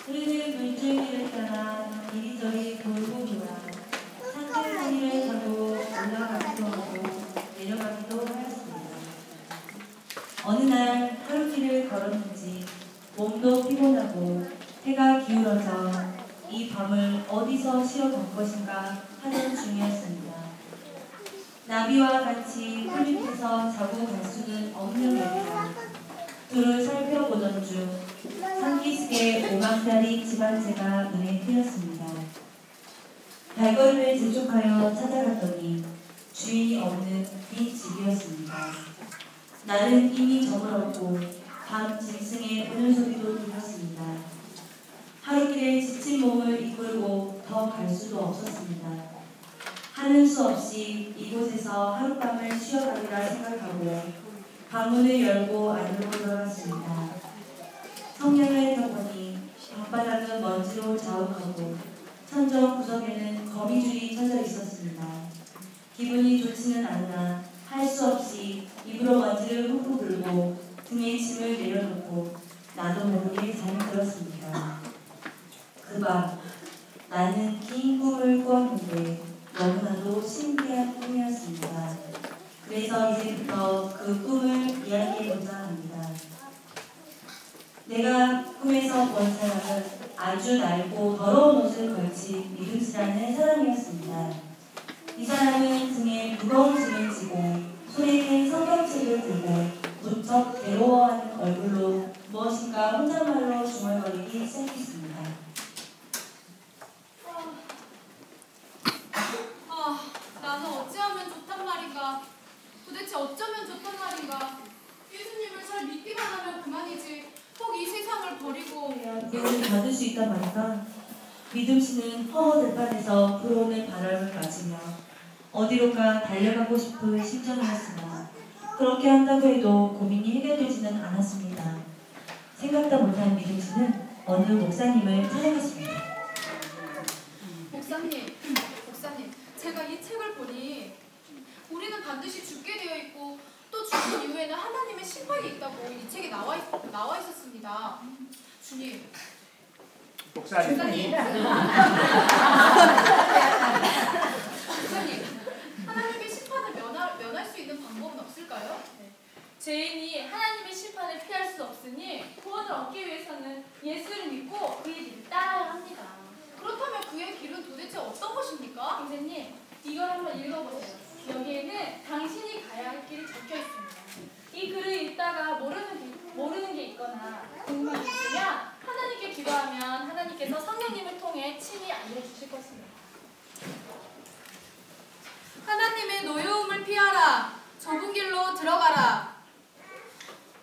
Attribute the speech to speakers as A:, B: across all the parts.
A: 흐르는 물줄기를 따라 이리저리 돌고 돌아 산들산이를 타고 올라가기도 하고 내려가기도 하였습니다. 어느 날 하루길을 걸었는지 몸도 피곤하고 해가 기울어져 이 밤을 어디서 쉬어갈 것인가 하던 중이었습니다. 나비와 같이 풀 밑에서 자고 갈 수는 없는 여기라 둘을 살펴보던 중 산기슭의 오망다리 집안채가 눈에 띄었습니다. 발걸음을 재촉하여 찾아갔더니 주인이 없는 빈 집이었습니다. 날은 이미 저물었고 밤 짐승의 우는 소리도 들렸습니다. 하루길에 지친 몸을 이끌고 더 갈 수도 없었습니다. 하는 수 없이 이곳에서 하룻밤을 쉬어가리라 생각하고 방문을 열고 안으로 들어갔습니다. 성냥을 펴보니 방바닥은 먼지로 자욱하고 천정 구석에는 거미줄이 쳐져 있었습니다. 기분이 좋지는 않으나 할 수 없이 입으로 먼지를 훅훅 불고 등에 짐을 내려놓고 나도 모르게 잠이 들었습니다. 그 밤 나는 긴 꿈을 꾸었는데 너무나도 신기한 꿈이었습니다. 그래서 이제부터 그 꿈을 이야기해보자 합니다. 내가 꿈에서 본 사람은 아주 낡고 더러운 옷을 걸친 미둥씨라는 사람이었습니다. 이 사람은 등에 무거운 짐을 지고 손에 성경책을 들고 무척 괴로워하는 얼굴로 무엇인가 혼잣말로 중얼거리기 시작했습니다.
B: 나는 어찌하면 좋단 말인가. 도대체 어쩌면 좋단 말인가. 예수님을 잘 믿기만 하면 그만이지. 혹 이 세상을 버리고
A: 은혜를 받을 수 있단 말인가. 믿음씨는 허허들판에서 불어오는 바람을 맞으며 어디론가 달려가고 싶은 심정이었으나 그렇게 한다고 해도 고민이 해결되지는 않았습니다. 생각도 못한 믿음씨는 어느 목사님을 찾아갔습니다.
B: 목사님, 제가 이 책을 보니 우리는 반드시 죽게 되어 있고 또 죽은 이후에는 하나님의 심판이 있다고 이 책에 나와 있었습니다. 주님. 목사님, 하나님의 심판을 면할 수 있는 방법은 없을까요?
C: 죄인이 하나님의 심판을 피할 수 없으니 구원을 얻기 위해서는 예수를 믿고 그의 길을 따라야 합니다.
B: 그렇다면 그의 길은 도대체 어떤 것입니까?
C: 선생님, 이걸 한번 읽어보세요. 여기에는 당신이 가야 할 길이 적혀 있습니다. 이 글을 읽다가 모르는 게 있거나 궁금한 게 있으면 하나님께 기도하면 하나님께서 성령님을 통해 친히 알려주실 것입니다.
B: 하나님의 노여움을 피하라. 좁은 길로 들어가라.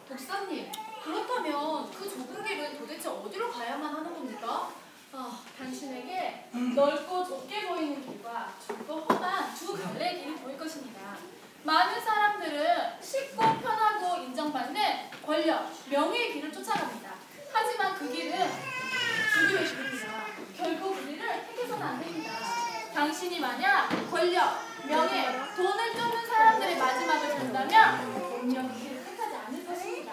B: 목사님, 그렇다면 그 좁은 길은 도대체 어디로 가야만 하는 겁니까?
C: 당신에게 넓고 좁게 보이는 길과 좁고 험한 두 갈래의 길이 보일 것입니다. 많은 사람들은 쉽고 편하고 인정받는 권력, 명예의 길을 쫓아갑니다. 하지만 그 길은 죽음의 길입니다. 결국 우리를 택해서는 안 됩니다. 당신이 만약 권력, 명예, 돈을 쫓는 사람들의 마지막을 본다면 분명 그 길을 택하지 않을 것입니다.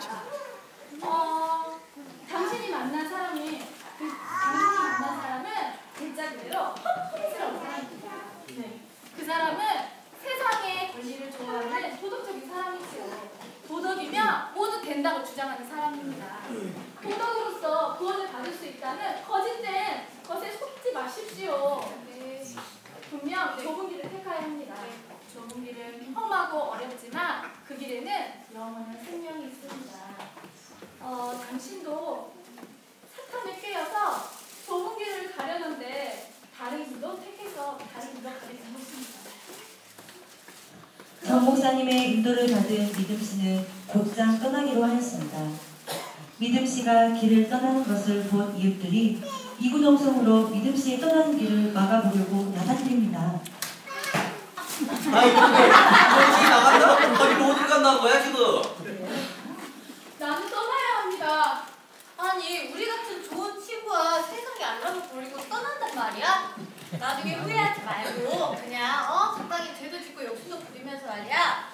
C: 당신이 만난 사람은 글자 그대로 헛헛스러운 사람입니다. 그 사람은 세상의 권리를 좋아하는 도덕적인 사람이지요. 도덕이면 모두 된다고 주장하는 사람입니다. 도덕으로서 구원을 받을 수 있다는 거짓된 것에 속지 마십시오. 분명 좁은 길을 택해야 합니다. 좁은 길은 험하고 어렵지만 그 길에는 영원한 생명이 있습니다. 당신도 사탄에 깨어서 좁은 길을 가려는데 다른 길도 택해서 다른 길로 가게 된 것입니다.
A: 정 목사님의 인도를 받은 믿음씨는 곧장 떠나기로 하였습니다. 믿음씨가 길을 떠나는 것을 본 이웃들이 이구동성으로 믿음씨의 떠나는 길을 막아보려고 나서드립니다.
D: 아이 근데 믿음씨 나간다? 거기로 어딜 간다는 거야 지금?
B: 나는 떠나야 합니다. 아니 우리 같은 좋은 친구와 세상에 알람을 버리고 떠난단 말이야? 나중에 후회하지 말고 그냥 적당히 죄도 짓고 욕심도 부리면서 말이야.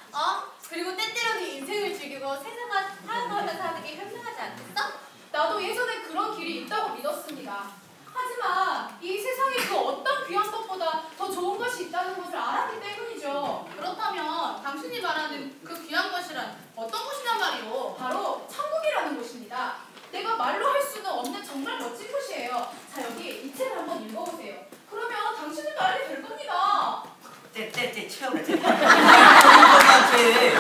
B: 그리고 때때로는 인생을 즐기고 세상과 살아가면서 하는 게 현명하지 않겠어? 나도 예전에 그런 길이 있다고 믿었습니다. 하지만 이 세상에 그 어떤 귀한 것보다 더 좋은 것이 있다는 것을 알았기 때문이죠.
C: 그렇다면 당신이 말하는 그 귀한 것이란 어떤 것이란 말이오?
B: 바로 천국이라는 곳입니다. 내가 말로 할 수는 없는 정말 멋진 곳이에요. 자, 여기 이 책을 한번 읽어보세요. 그러면 당신들도 알게 될 겁니다.
D: 채우래. 우리한테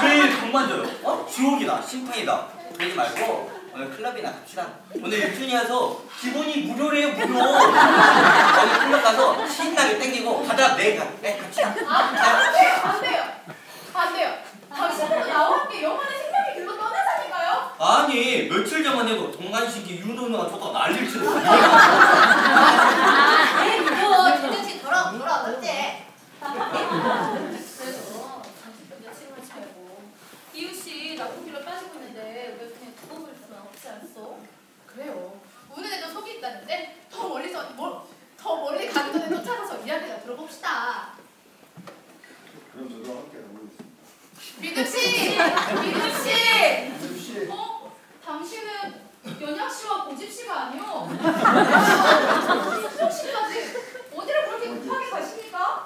D: 매일 돈만 줘요. 지옥이다, 심판이다. 그러지 말고 오늘 클럽이나 갑시다. 오늘 1촌이어서 기본이 무료래요, 무료. 오늘 클럽 가서 신나게 땡기고 가자, 내일 갑시다.
B: 안 돼요. 당신들도 나와 함께 영원의 생명의 길로 떠나자니까요.
D: 아니, 며칠 전만 해도 동간식이 유도누가 줬다 난리를 치고.
C: 이거 제정신 돌아오겠지. 그래도 당신들도 책임을 차고 이웃이 나쁜 길로 빠지고 있는데 왜 그냥 두고 볼 수는 없지 않소?
B: 그래요. 우는에도 속이 있다는데 더 멀리 가기 전에 쫓아가서 이야기나 들어봅시다.
E: 그럼 저도 함께 가보겠습니다.
B: 믿음 씨!
E: 혹시
B: 당신은 연약 씨와 고집 씨가 아니오. 수정 씨까지 어디를 그렇게 급하게 가십니까?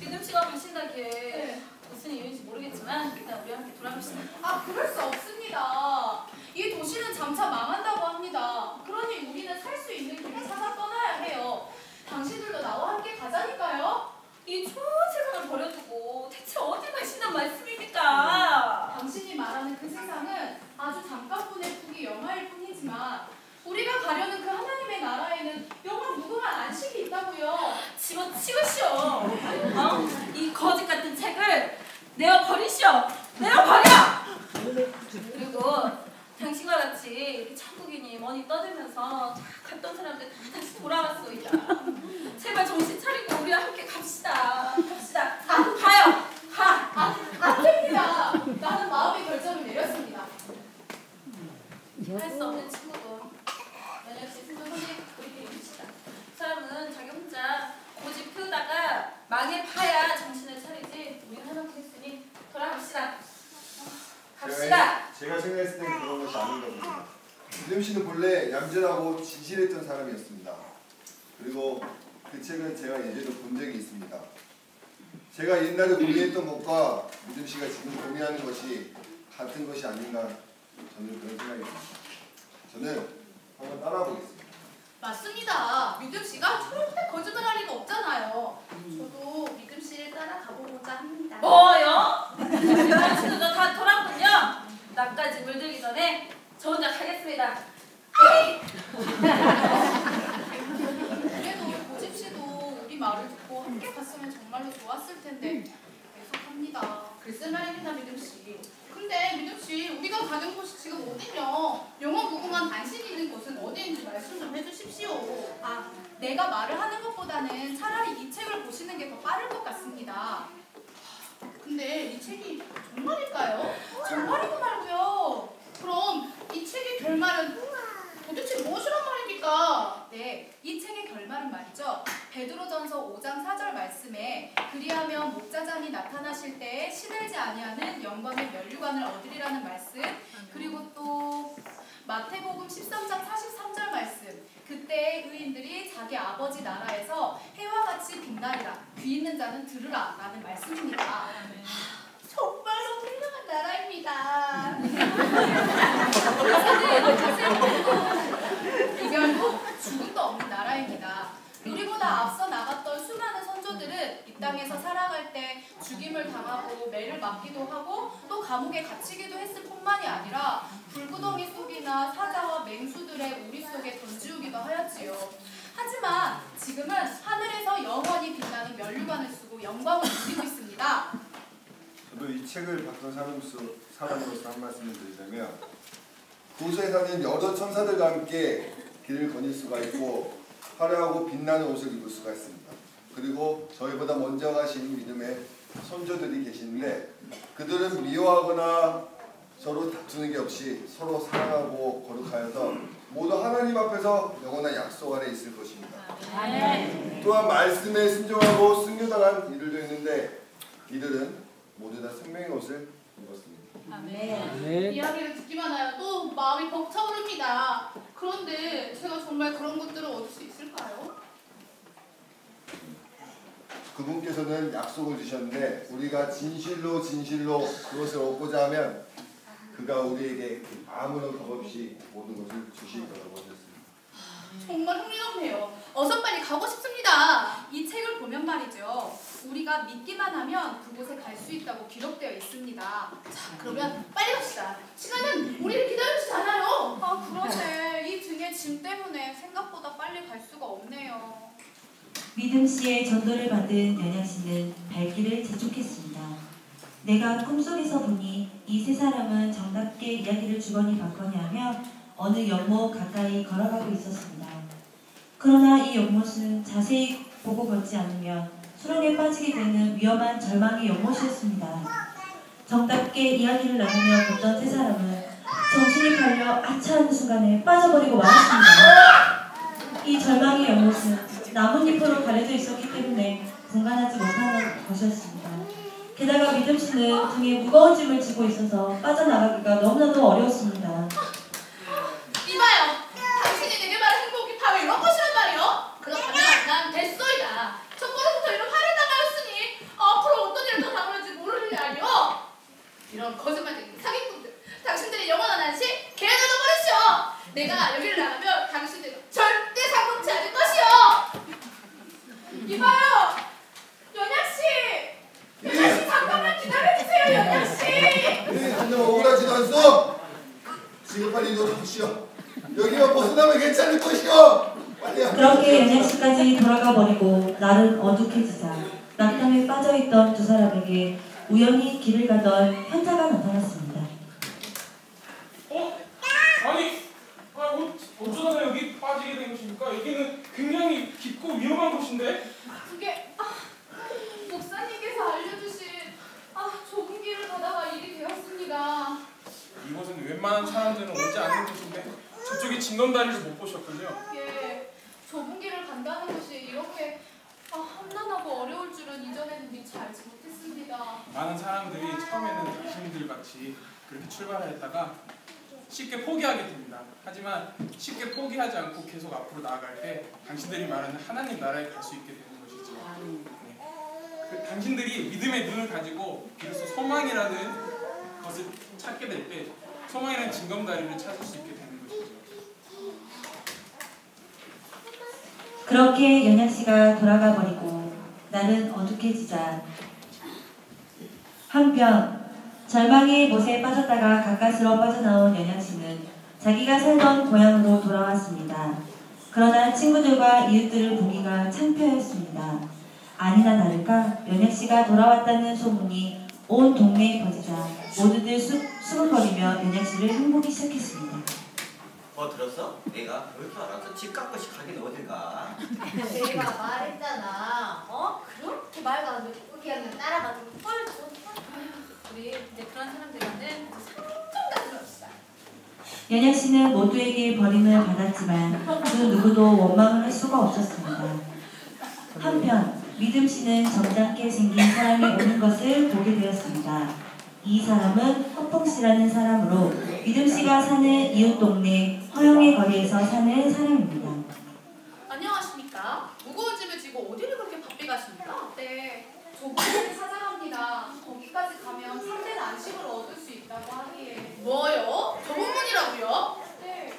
C: 믿음 씨가 가신다기에
B: 네.
C: 무슨 이유인지 모르겠지만 일단 우리 함께 돌아갑시다.
B: 그럴 수 없습니다. 이 도시는 장차 망한다고 합니다. 그러니 우리는 살 수 있는 길을 찾아 떠나야 해요. 당신들도 나와 함께 가자니까요.
C: 이 좋은 세상을 버려두고 대체 어디 가신단 말씀입니까?
B: 당신이 말하는 그 세상은 아주 잠깐뿐의 풍기 영화일 뿐이지만 우리가 가려는 그 하나님의 나라에는 영원 무궁한 안식이 있다고요.
C: 집어치우시오. 이 거짓 같은 책을 내어 버리시오. 내어 버려. 그리고 당신과 같이 이렇게 천국이니 뭐니 떠들면서 갔던 사람들 다 다시 돌아왔소이다. 제발 정신 차리고 우리와 함께 갑시다. 가요.
B: 안 됩니다. 나는 마음의 결정을 내렸습니다.
C: 할 수 없는 친구고 연역시 승부선이 우리끼리 합시다. 사람은 자기 혼자 고집 피우다가 망해 파야 정신을 차리지. 우리는 해놓고 했으니 돌아갑시다. 갑시다.
E: 제가 생각했을 땐 그런 것이 아닌가 봅니다. 믿음 씨는 본래 얌전하고 진실했던 사람이었습니다. 그리고 그 책은 제가 예전에 본 적이 있습니다. 제가 옛날에 고민했던 것과 믿음 씨가 지금 고민하는 것이 같은 것이 아닌가 저는 그런 생각이 듭니다. 저는 한번 따라 보겠습니다.
B: 맞습니다. 믿음 씨가 절대 거짓말할 리가 없잖아요. 저도 믿음 씨를 따라가보고자 합니다.
C: 뭐요? 당신도 다 돌았군요. 나까지 물들기 전에 저 혼자 가겠습니다.
B: 그래도 고집 씨도 우리 말을 듣고 함께 갔으면 정말로 좋았을 텐데 계속합니다. 글쎄 말입니다, 믿음 씨. 근데 믿음 씨, 우리가 가는 곳이 지금 어디며 영원 무궁한 안식이 있는 곳은 어디인지 말씀 좀 해주십시오. 내가 말을 하는 것보다는 차라리 이 책을 보시는 게 더 빠를 것 같습니다. 근데 이 책이 정말일까요? 정말이고 말고요. 그럼 이 책의 결말은 도대체 무엇이란 말입니까? 네, 이 책의 결말은 말이죠. 베드로전서 5장 4절 말씀에 그리하면 목자장이 나타나실 때에 시들지 아니하는 영광의 면류관을 얻으리라는 말씀, 그리고 또 마태복음 13장 43절 말씀, 그때의 의인들이 자기 아버지 나라에서 해와 같이 빛나리라, 귀 있는 자는 들으라 라는 말씀입니다. 정말로 훌륭한 나라입니다. 이별도 죽음도 없는 나라입니다. 우리보다 앞서 나갔던 수많은 선조들은 이 땅에서 살아갈 때 죽임을 당하고 매를 맞기도 하고 또 감옥에 갇히기도 했을 뿐만이 아니라 불구덩이 속이나 사자와 맹수들의 우리 속에 던지우기도 하였지요. 하지만 지금은 하늘에서 영원히 빛나는 면류관을 쓰고 영광을 누리고 있습니다.
E: 저도 이 책을 봤던 사람으로서 한 말씀을 드리자면 도시에 사는 여러 천사들과 함께 길을 거닐 수가 있고 화려하고 빛나는 옷을 입을 수가 있습니다. 그리고 저희보다 먼저 가신 믿음의 선조들이 계시는데 그들은 미워하거나 서로 다투는 게 없이 서로 사랑하고 거룩하여서 모두 하나님 앞에서 영원한 약속 아래 있을 것입니다. 또한 말씀에 순종하고 순교당한 이들도 있는데 이들은 모두 다 생명의 옷을 입었습니다.
C: 아멘. 이야기를 듣기만 해도 마음이 벅차오릅니다. 그런데 제가 정말 그런 것들을 얻을 수 있을까요?
E: 그분께서는 약속을 주셨는데 우리가 진실로 그것을 얻고자 하면 그가 우리에게 아무런 것 없이 모든 것을 주실 거라고 하셨습니다.
C: 정말 흥미롭네요. 어서 빨리 가고 싶습니다. 이 책을 보면 말이죠. 우리가 믿기만 하면 그곳에 갈 수 있다고 기록되어 있습니다. 자, 그러면 빨리 갑시다. 시간은 우리를 기다려주지 않아요.
B: 아 그러네. 이 등의 짐 때문에 생각보다 빨리 갈 수가 없네요.
A: 믿음 씨의 전도를 받은 연양 씨는 발길을 재촉했습니다. 내가 꿈속에서 보니 이 세 사람은 정답게 이야기를 주거니 받거니 하며 어느 연못 가까이 걸어가고 있었습니다. 그러나 이 연못은 자세히 보고 걷지 않으면 수렁에 빠지게 되는 위험한 절망의 연못이었습니다. 정답게 이야기를 나누며 걷던 세 사람은 정신이 팔려 아차 하는 순간에 빠져버리고 말았습니다. 이 절망의 연못은 나뭇잎으로 가려져 있었기 때문에 분간하지 못하는 것이었습니다. 게다가 믿음 씨는 등에 무거운 짐을 지고 있어서 빠져나가기가 너무나도 어려웠습니다.
C: 이봐요. 당신이 내게 말한 행복이 바로 이런 것이란 말이요. 그렇다면 난 됐소이다. 첫걸음부터 이런 화를 당하였으니 앞으로 어떤 일을 더 당할지 모를 일 아니오. 이런 거짓말쟁이 사기꾼들. 당신들이 영원한 안식 개연을 버리시오. 내가 여기를 나가면 당신들 절대 상봉치 않을 것이오. 이봐요. 연약씨. 연약씨 잠깐만 기다려주세요. 연약씨.
E: 한명 억울하지도 않소. 지금 빨리 이러십시오. 여기만 벗어나면 괜찮을 것이오. 빨리.
A: 그렇게 연양 씨까지 돌아가 버리고 날은 어둑해지자 낙담에 빠져있던 두 사람에게 우연히 길을 가던 현자가 나타났습니다.
F: 아니, 어쩌다가 여기 빠지게 된 것입니까? 여기는 굉장히 깊고 위험한 곳인데?
C: 그게 목사님께서 알려주신 좁은 길을 가다가 일이 되었습니다.
F: 이곳은 웬만한 사람들은 오지 않는 곳인데 저쪽에 징검다리를 못 보셨군요.
C: 예, 좁은 길을 간다는 것이 이렇게 험난하고 어려울 줄은 이전에는 미처 알지 못했습니다.
F: 많은 사람들이 처음에는 당신들 같이 그렇게 출발했다가 쉽게 포기하게 됩니다. 하지만 쉽게 포기하지 않고 계속 앞으로 나아갈 때 당신들이 말하는 하나님 나라에 갈 수 있게 되는 것이죠. 네. 당신들이 믿음의 눈을 가지고 비로소 소망이라는 것을 찾게 될 때 소망이라는 징검다리를 찾을 수 있게 되는 것이죠.
A: 그렇게 연양 씨가 돌아가 버리고 날은 어둑해지자 한편 절망의 못에 빠졌다가 가까스로 빠져나온 연양 씨는 자기가 살던 고향으로 돌아왔습니다. 그러나 친구들과 이웃들을 보기가 창피하였습니다. 아니나 다를까 연양 씨가 돌아왔다는 소문이 온 동네에 퍼지자 모두들 수근거리며 연양 씨를 흉보기 시작했습니다.
D: 들었어? 내가 그럴 줄 알아서 집 깎고시 가긴 어딜 가?
G: 내가 말했잖아. 그렇게 말도 안 듣고 그냥 따라가지고
C: 우리 이제 그런 사람들과는 상종 다스럽시다.
A: 연양 씨는 모두에게 버림을 받았지만 그 누구도 원망을 할 수가 없었습니다. 한편 믿음 씨는 점잖게 생긴 사람이 오는 것을 보게 되었습니다. 이 사람은 허풍 씨라는 사람으로 믿음 씨가 사는 이웃 동네 허영의 거리에서 사는 사람입니다.
C: 안녕하십니까? 무거운 짐을 지고 어디를 그렇게 바삐 가십니까?
B: 네, 좁은 길을 찾아갑니다. 거기까지 가면 참된 안식을 얻을 수 있다고 하기에.
C: 뭐요? 좁은 문이라고요?
B: 네.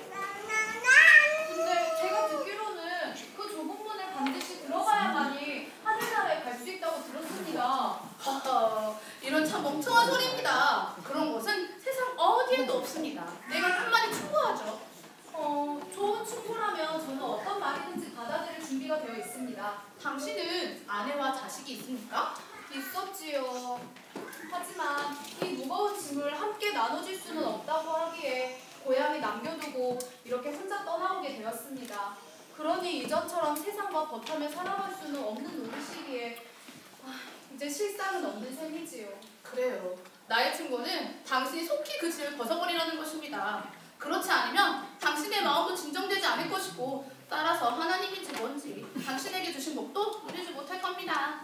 B: 근데 제가 듣기로는 그 좁은 문을 반드시 들어가야만이 하늘나라에 갈 수 있다고 들었습니다.
C: 이런 참 멍청한 소리입니다. 그런 곳은 세상 어디에도 없습니다. 내가 한 마디 충고하죠.
B: 좋은 충고라면 저는 어떤 말이든지 받아들일 준비가 되어 있습니다.
C: 당신은 아내와 자식이 있습니까?
B: 있었지요. 하지만 이 무거운 짐을 함께 나눠줄 수는 없다고 하기에 고향에 남겨두고 이렇게 혼자 떠나오게 되었습니다. 그러니 이전처럼 세상과 버타며 살아갈 수는 없는 노릇이기에 이제 실상은 없는 셈이지요.
C: 그래요. 나의 충고는 당신이 속히 그 짐을 벗어버리라는 것입니다. 그렇지 않으면 당신의 마음도 진정되지 않을 것이고 따라서 하나님인지 뭔지 당신에게 주신 복도 누리지 못할 겁니다.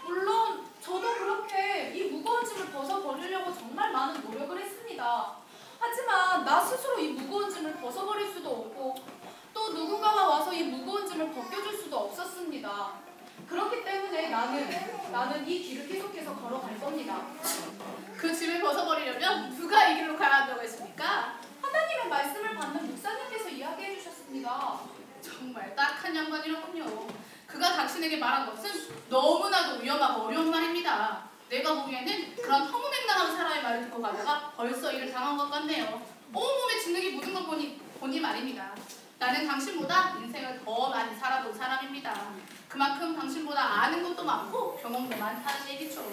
B: 물론 저도 그렇게 이 무거운 짐을 벗어버리려고 정말 많은 노력을 했습니다. 하지만 나 스스로 이 무거운 짐을 벗어버릴 수도 없고 또 누군가가 와서 이 무거운 짐을 벗겨줄 수도 없었습니다. 그렇기 때문에 나는 이 길을 계속해서 걸어갈 겁니다.
C: 그 짐을 벗어버리려면 누가 이 길로 가야 한다고 했습니까?
B: 하나님의 말씀을 받는 목사님께서 이야기해 주셨습니다.
C: 정말 딱한 양반이로군요. 그가 당신에게 말한 것은 너무나도 위험하고 어려운 말입니다. 내가 보기에는 그런 허무맹랑한 사람의 말을 듣고 가다가 벌써 일을 당한 것 같네요. 온몸에 진흙이 묻은 걸 보니 말입니다. 나는 당신보다 인생을 더 많이 살아본 사람입니다. 그만큼 당신보다 아는 것도 많고 경험도 많다는 얘기죠.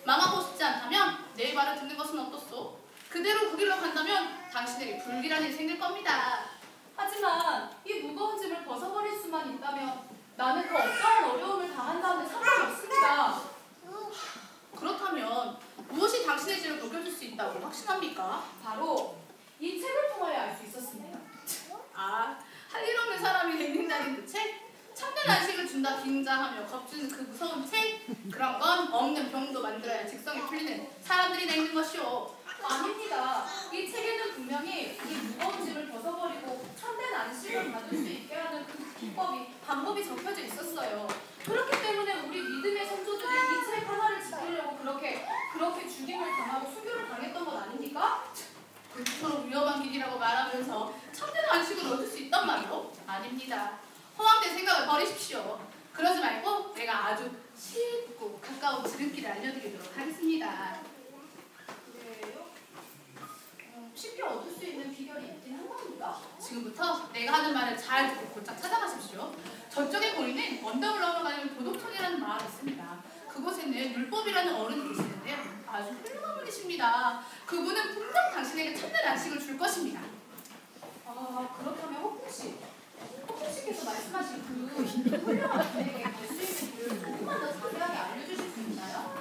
C: 망하고 싶지 않다면 내 말을 듣는 것은 어떻소? 그대로 그 길로 간다면 당신에게 불길한 일이 생길 겁니다.
B: 하지만 이 무거운 짐을 벗어버릴 수만 있다면 나는 그 어떠한 어려움을 당한다는데 상관이 없습니다.
C: 그렇다면 무엇이 당신의 짐을 벗겨줄 수 있다고 확신합니까?
B: 바로 이 책을 통하여 알 수 있었습니다.
C: 아, 할 일 없는 사람이 읽는다는 그 책? 참된 안식을 준다 빙자하며 겁주는 그 무서운 책? 그런 건 없는 병도 만들어야 직성이 풀리는 사람들이 내는 것이오.
B: 아닙니다. 이 책에는 분명히 이 무거운 짐을 벗어버리고 참된 안식을 받을 수 있게 하는 그 방법이 적혀져 있었어요. 그렇기 때문에 우리 믿음의 선조들이 이 책 하나를 지키려고 그렇게 죽임을 당하고 수교를 당했던 것 아닙니까?
C: 그토록 위험한 길이라고 말하면서 참된 안식을 얻을 수 있단 말이오? 아닙니다. 허황된 생각을 버리십시오. 그러지 말고 내가 아주 쉽고 가까운 지름길을 알려드리도록 하겠습니다.
B: 그래요? 쉽게 얻을 수 있는 비결이 있긴 한 겁니다.
C: 지금부터 내가 하는 말을 잘 듣고 곧장 찾아가십시오. 저쪽에 보이는 언덕을 넘어가는 도덕촌이라는 마을이 있습니다. 그곳에는 율법이라는 어른이 계시는데요. 아주 훌륭한 분이십니다. 그분은 분명 당신에게 참된 안식을 줄 것입니다.
B: 아, 그렇다면 호프씨께서 말씀하신 그 훌륭한 분에게 갈 수 있는 길을 조금만 더 자세하게 알려주실 수 있나요?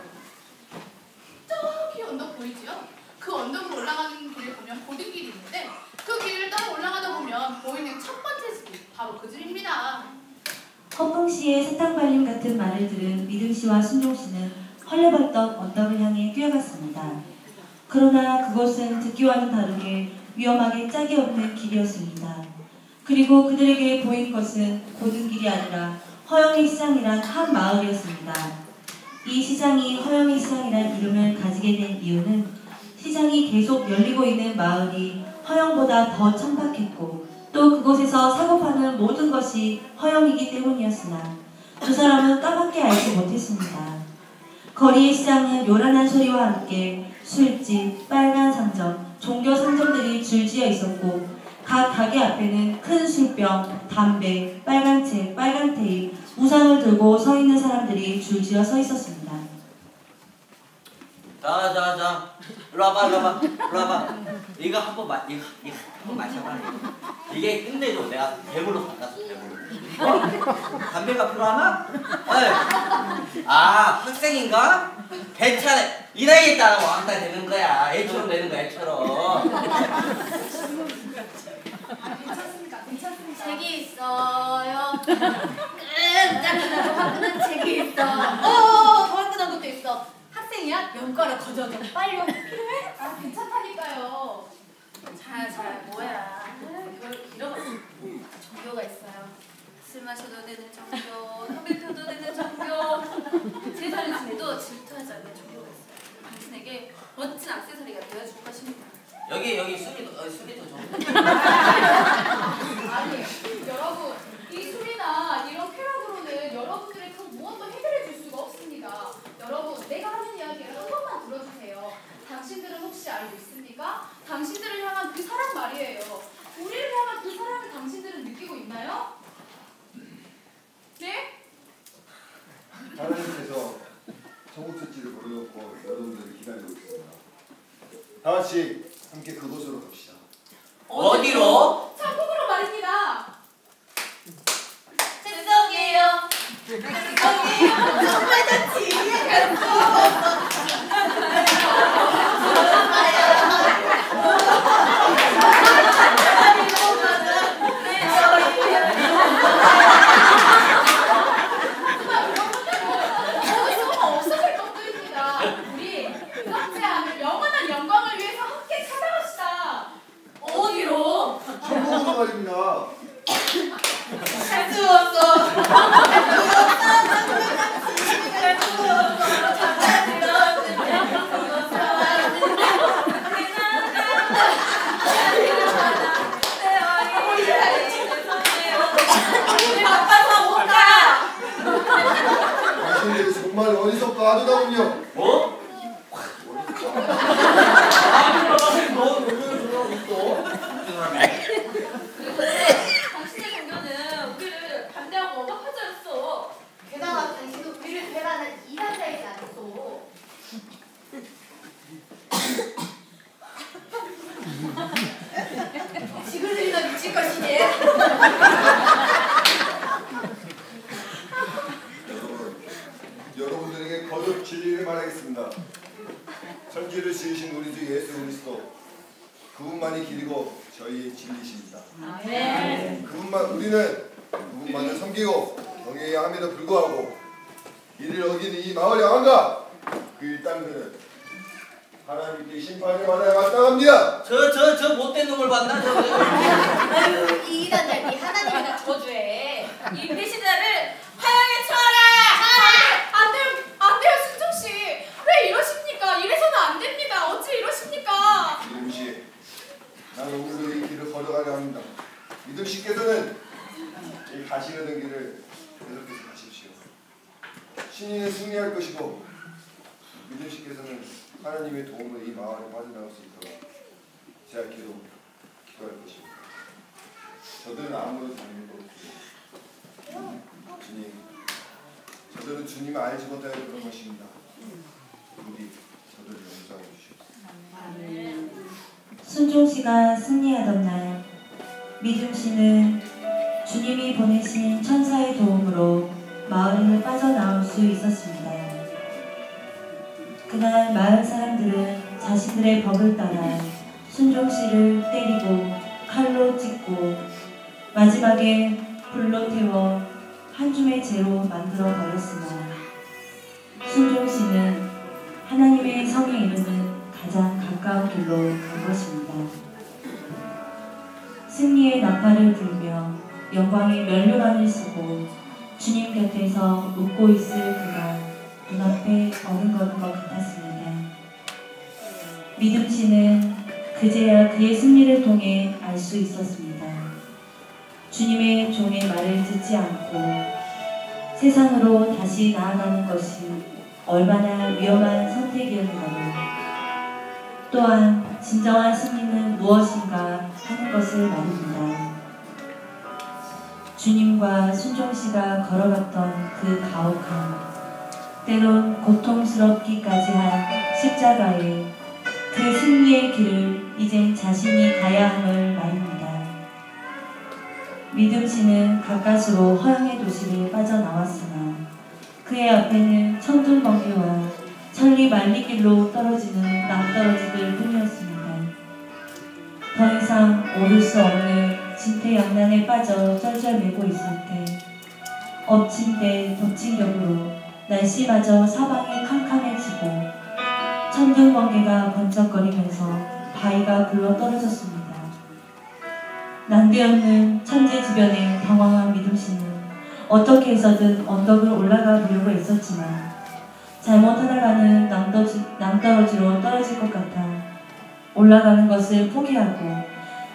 C: 저기 언덕 보이지요? 그 언덕으로 올라가는 길을 보면 고등길이 있는데 그 길을 따라 올라가다 보면 보이는 첫 번째 집이 바로 그 집입니다.
A: 허풍 씨의 사탕발림 같은 말을 들은 믿음 씨와 순종 씨는 헐레벌떡 언덕을 향해 뛰어갔습니다. 그러나 그것은 듣기와는 다르게 위험하게 짝이 없는 길이었습니다. 그리고 그들에게 보인 것은 고등길이 아니라 허영의 시장이란 한 마을이었습니다. 이 시장이 허영의 시장이란 이름을 가지게 된 이유는 시장이 계속 열리고 있는 마을이 허영보다 더 천박했고 또 그곳에서 사고 파는 모든 것이 허영이기 때문이었으나 두 사람은 까맣게 알지 못했습니다. 거리의 시장은 요란한 소리와 함께 술집, 빨간 상점, 종교 상점들이 줄지어 있었고 각 가게 앞에는 큰 술병, 담배, 빨간 책, 빨간 테이프, 우산을 들고 서 있는 사람들이 줄지어 서 있었습니다.
D: 자, 일로 와봐. 이거 한번 마셔봐. 이게 힘내줘. 내가 배불러 받았어, 배불러. 담배가 필요하나? 아, 학생인가? 괜찮아. 이 나이에 따라 왕따 되는 거야. 애처럼 되는 거야, 애처럼.
G: 괜찮습니다. 책이 있어요. 끈적끈하고 화끈한 책이 있어. 더 화끈한 것도 있어. 학생이야? 연가를 거저줘. 빨리 와. 필요해?
B: 아, 괜찮다니까요.
G: 잘 뭐야. 이걸 잃어버렸어. 종교가 있어요. 술 마셔도 되는 종교, 담배 펴도 되는 종교, 세상을 지내도 질투하지 않는 종교가 있어요. 당신에게 멋진 액세서리가 되어줄 것입니다.
D: 여기 술이 좀.
B: 아니, 여러분, 이 술이나 이런 쾌락으로는 여러분들의 그 무엇도 해결해 줄 수가 없습니다. 여러분, 내가 하는 이야기를 한 번만 들어주세요. 당신들은 혹시 알고 있습니까? 당신들을 향한 그 사랑 말이에요. 우리를 향한 그 사랑을 당신들은 느끼고 있나요? 네?
E: 하나님께서 청국수집을 벌여놓고 여러분들을 기다리고 있습니다. 다 같이 함께 그곳으로 갑시다.
D: 어디로?
B: 천국으로 말입니다.
G: 죄송해요. 정말 좋지. 잘 주웠어. 잘 주웠어. 잠깐 들었으면 그거 사왔는데 내 어린이를 집에서 바빠서 못 가.
E: 당신들이 정말 어디서 빠져나오군요.
D: 뭐?
G: 당신의 종교는 우리를 반대하고 억압하자였어.
H: 게다가 당신도 우리를 배반한 이단자이지 않소. 지글들이나 미칠 것이니.
E: 여러분들에게 거듭 진리를 말하겠습니다. 천지를 지으신 우리 주 예수 그리스도 그분만이 길이고 저희의 진리십니다. 그분만을 섬기고 경외해야 함에도 불구하고 이를 어기는 이 마을의 왕과 그 일당들은 하나님께 심판을 받아야 마땅합니다.
D: 저 못된 놈을 봤나?
H: 아유, 이 이단자니 하나님이나 저주해.
G: 이 배신자를 화형에 처하라.
B: 안 돼요, 순정 씨. 왜 이러십니까? 이래서는 안 됩니다. 어찌 이러십니까?
E: 믿음씨, 나는 오늘도 이 길을 걸어가려 합니다. 믿음씨께서는 이 가시려는 길을 계속해서 가십시오. 신인은 승리할 것이고 믿음씨께서는 하나님의 도움으로 이 마을에 빠져나갈 수 있도록 제약기도 기도할 것입니다. 저들은 아무런 잘못도 없습니다. 주님, 저들은 주님을 알지 못하여 그런 것입니다. 부디 저들을 용서하여 주시옵소서.
A: 순종 씨가 승리하던 날, 믿음 씨는 주님이 보내신 천사의 도움으로 마을을 빠져나올 수 있었습니다. 그날 마을 사람들은 자신들의 법을 따라 순종 씨를 때리고 칼로 찢고 마지막에 불로 태워 한 줌의 재로 만들어 버렸으나 순종 씨는 하나님의 성에 이르는 가장 가까운 길로 간 것입니다. 승리의 나팔을 불며 영광의 면류관을 쓰고 주님 곁에서 웃고 있을 그가 눈앞에 어른거는 것 같았습니다. 믿음 씨는 그제야 그의 승리를 통해 알 수 있었습니다. 주님의 종의 말을 듣지 않고 세상으로 다시 나아가는 것이 얼마나 위험한 선택이었는가를, 또한 진정한 승리는 무엇인가 하는 것을 말입니다. 주님과 순종 씨가 걸어갔던 그 가혹한, 때론 고통스럽기까지 한 십자가의 그 승리의 길을 이젠 자신이 가야 함을 말입니다. 믿음 씨는 가까스로 허영의 도시를 빠져나왔으나 그의 앞에는 천둥 번개와 천리 만리길로 떨어지는 낭떠러지들 뿐이었습니다. 더 이상 오를 수 없는 진퇴양난에 빠져 쩔쩔매고 있을 때, 엎친 데 덮친 격으로 날씨마저 사방이 캄캄해지고 천둥 번개가 번쩍거리면서 바위가 굴러 떨어졌습니다. 난데없는 천재지변에 당황한 믿음 씨는 어떻게 해서든 언덕을 올라가 보려고 애썼지만 잘못하다가는 낭떠러지로 떨어질 것 같아 올라가는 것을 포기하고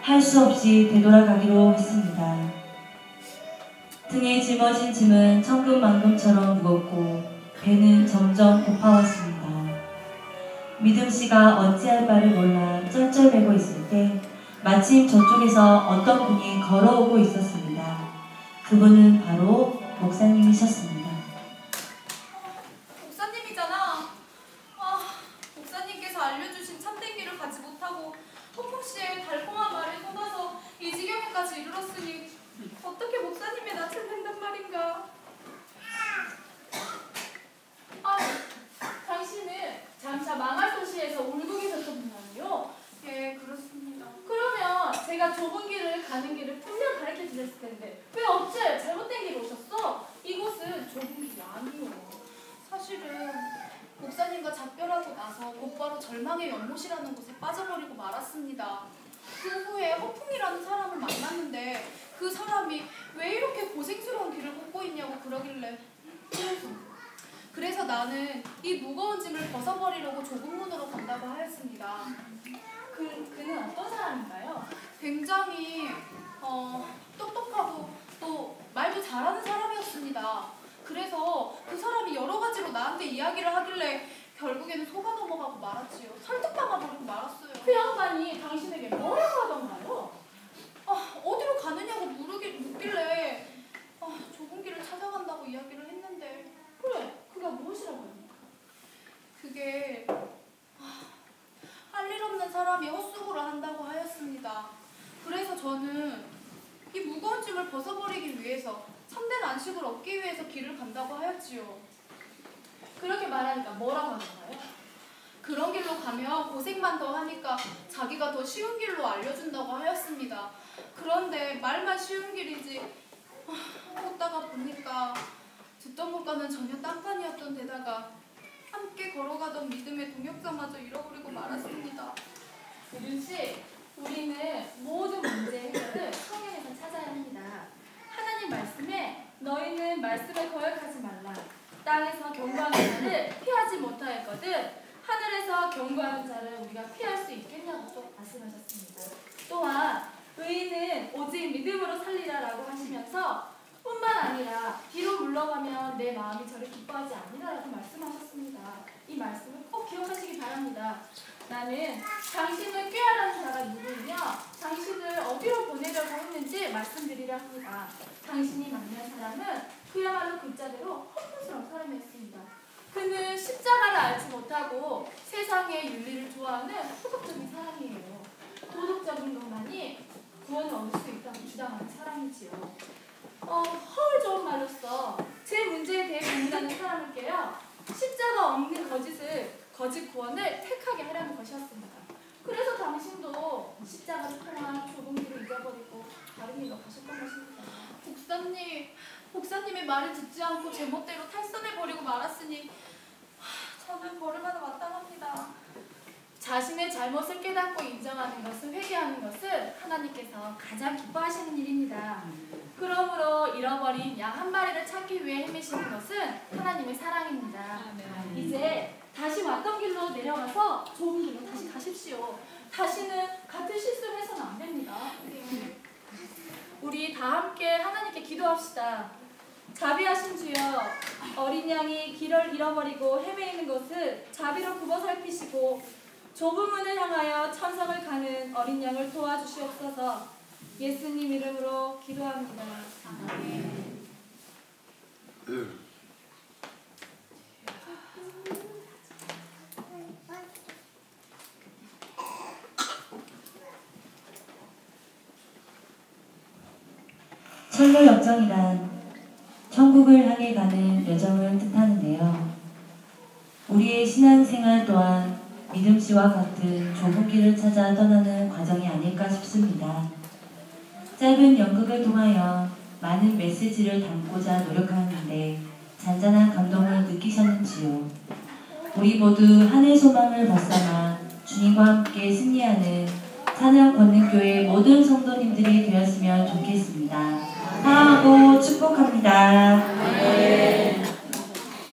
A: 할 수 없이 되돌아가기로 했습니다. 등에 짊어진 짐은 천근만근처럼 무겁고 배는 점점 고파왔습니다. 믿음 씨가 어찌할 바를 몰라 쩔쩔매고 있을 때 마침 저쪽에서 어떤 분이 걸어오고 있었습니다. 그분은 바로 목사님이셨습니다.
B: 목사님이잖아. 목사님께서 알려주신 참된 길을 가지 못하고 허풍 씨의 달콤한 말에 속아서 이 지경에까지 이르렀으니 어떻게 목사님의 낯을 뵌단 말인가.
C: 당신은 장차 망할 도시에서 울고 계셨던 분 아니요?
B: 예, 그렇습니다.
C: 그러면 제가 좁은 길을 가는 길을 분명 가르쳐 주셨을 텐데 왜 어째 잘못된 길로 오셨어? 이곳은 좁은 길이 아니요.
B: 사실은 목사님과 작별하고 나서 곧바로 절망의 연못이라는 곳에 빠져버리고 말았습니다. 그 후에 허풍이라는 사람을 만났는데 그 사람이 왜 이렇게 고생스러운 길을 걷고 있냐고 그러길래 그래서 나는 이 무거운 짐을 벗어버리려고 좁은 문으로 간다고 하였습니다.
C: 그는 어떤 사람인가요?
B: 굉장히 똑똑하고 또 말도 잘하는 사람이었습니다. 그래서 그 사람이 여러 가지로 나한테 이야기를 하길래 결국에는 속아 넘어가고 말았지요. 설득당해버리고 말았어요.
C: 그 양반이 당신에게 뭐라고 하던가요?
B: 어디로 가느냐고 묻길래 좁은 길을 찾아간다고 이야기를 했는데
C: 그래, 그가 무엇이라고 합니까?
B: 그게 할 일 없는 사람이 헛수고를 한다고 하였습니다. 그래서 저는 이 무거운 짐을 벗어버리기 위해서 참된 안식을 얻기 위해서 길을 간다고 하였지요.
C: 그렇게 말하니까 뭐라고 하던가요?
B: 그런 길로 가면 고생만 더 하니까 자기가 더 쉬운 길로 알려준다고 하였습니다. 그런데 말만 쉬운 길이지 걷다가 보니까 듣던 것과는 전혀 딴판이었던 데다가 함께 걸어가던 믿음의 동역자마저 잃어버리고 말았습니다.
C: 유준씨, 우리는 모든 문제 해결을 성경에서 찾아야 합니다. 하나님 말씀에 너희는 말씀에 거역하지 말라. 땅에서 경고하는 자를 피하지 못하였거든 하늘에서 경고하는 자를 우리가 피할 수 있겠냐고 또 말씀하셨습니다. 또한 의인은 오직 믿음으로 살리라라고 하시면서 뿐만 아니라 뒤로 물러가면 내 마음이 저를 기뻐하지 아니라라고 말씀하셨습니다. 이 말씀을 꼭 기억하시기 바랍니다. 나는 당신을 꾀하라는 자가 누구이며 당신을 어디로 보내려고 했는지 말씀드리려 합니다. 당신이 만난 사람은 그야말로 글자대로 헛분스러운 사람이었습니다. 그는 십자가를 알지 못하고 세상의 윤리를 좋아하는 소극적인 사람이에요. 도덕적인 것만이 구원을 얻을 수 있다고 주장하는 사람이지요. 허울 좋은 말로써 제 문제에 대해 고민하는 사람을게요. 십자가 없는 거짓 구원을 택하게 하려는 것이었습니다. 그래서 당신도 십자가를 통한 좁은 길을 잊어버리고 다른 길로 가셨던 것입니다.
B: 목사님의 말을 듣지 않고 제멋대로 탈선해버리고 말았으니 저는 벌을 받아 마땅합니다.
C: 자신의 잘못을 깨닫고 인정하는 것을 회개하는 것은 하나님께서 가장 기뻐하시는 일입니다. 그러므로 잃어버린 양 한 마리를 찾기 위해 헤매시는 것은 하나님의 사랑입니다. 이제 다시 왔던 길로 내려가서 좁은 길로 다시 가십시오. 다시는 같은 실수를 해서는 안 됩니다. 우리 다 함께 하나님께 기도합시다. 자비하신 주여, 어린 양이 길을 잃어버리고 헤매이는 것을 자비로 굽어 살피시고 좁은 문을 향하여 천성을 가는 어린 양을 도와주시옵소서. 예수님 이름으로 기도합니다. 아멘.
A: 천로 역정이란 천국을 향해 가는 여정을 뜻하는데요. 우리의 신앙생활 또한 믿음씨와 같은 좁은 길을 찾아 떠나는 과정이 아닐까 싶습니다. 짧은 연극을 통하여 많은 메시지를 담고자 노력하는데 잔잔한 감동을 느끼셨는지요? 우리 모두 하늘 소망을 벗삼아 주님과 함께 승리하는 찬양 권능교회 모든 성도님들이 되었으면 좋겠습니다. 사랑하고 축복합니다.